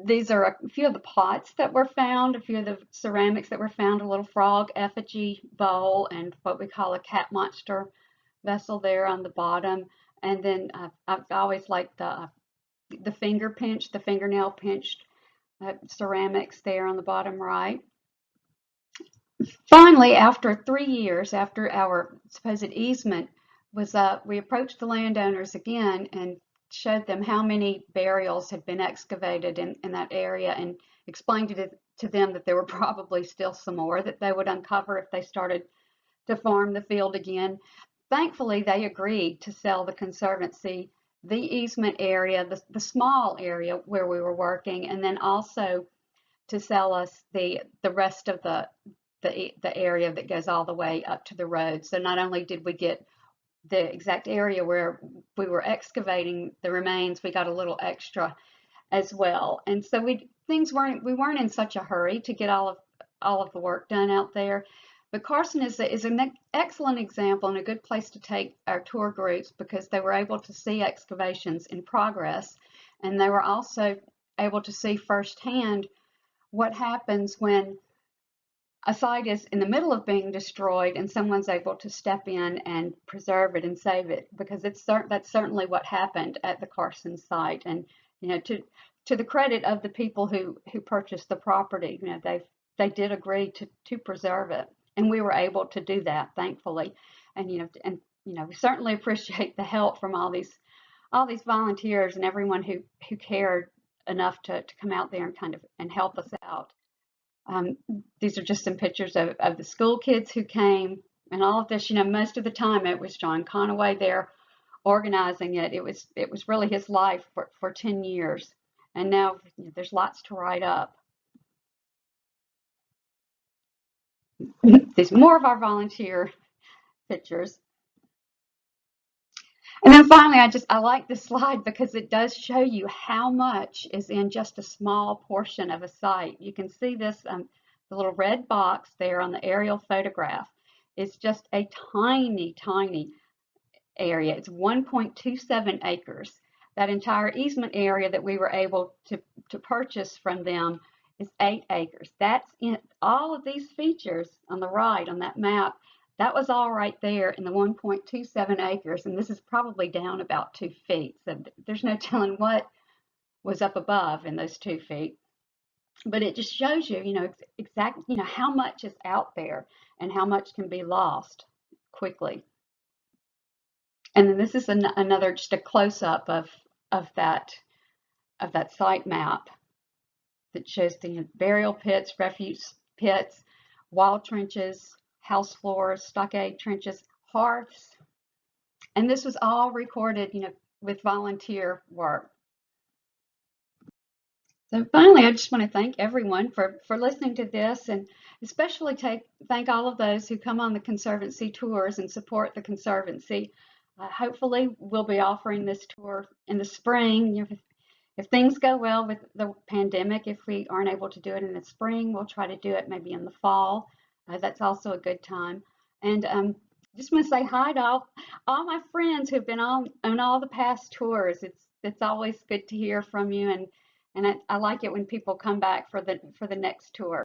Speaker 1: These are a few of the pots that were found, a few of the ceramics that were found, a little frog effigy bowl and what we call a cat monster vessel there on the bottom. And then I've always liked the fingernail pinched ceramics there on the bottom right. Finally, after 3 years after our supposed easement was up, we approached the landowners again and showed them how many burials had been excavated in that area, and explained to them that there were probably still some more that they would uncover if they started to farm the field again. Thankfully, they agreed to sell the Conservancy the easement area, the small area where we were working, and then also to sell us the rest of the area that goes all the way up to the road. So not only did we get the exact area where we were excavating the remains, we got a little extra as well. And so we weren't in such a hurry to get all of the work done out there. But Carson is an excellent example and a good place to take our tour groups, because they were able to see excavations in progress, and they were also able to see firsthand what happens when a site is in the middle of being destroyed and someone's able to step in and preserve it and save it, because that's certainly what happened at the Carson site. And you know, to the credit of the people who purchased the property, you know, they did agree to preserve it, and we were able to do that, thankfully. And you know, we certainly appreciate the help from all these volunteers and everyone who cared enough to come out there and help us out. These are just some pictures of the school kids who came, and all of this. You know, most of the time it was John Conaway there organizing it. It was really his life for 10 years, and now there's lots to write up. There's more of our volunteer pictures. And then finally, I like this slide because it does show you how much is in just a small portion of a site. You can see this, the little red box there on the aerial photograph is just a tiny, tiny area. It's 1.27 acres. that entire easement area that we were able to purchase from them is 8 acres. That's in all of these features on the right on that map. That was all right there in the 1.27 acres, and this is probably down about 2 feet. So there's no telling what was up above in those 2 feet. But it just shows you, exactly, how much is out there and how much can be lost quickly. And then this is another, just a close-up of that site map that shows the burial pits, refuse pits, wall trenches, house floors, stockade trenches, hearths. And this was all recorded, with volunteer work. So finally, I just want to thank everyone for listening to this, and especially thank all of those who come on the Conservancy tours and support the Conservancy. Hopefully, we'll be offering this tour in the spring. If things go well with the pandemic, if we aren't able to do it in the spring, we'll try to do it maybe in the fall. That's also a good time. And just want to say hi to all my friends who've been on all the past tours. It's always good to hear from you, and I like it when people come back for the next tour.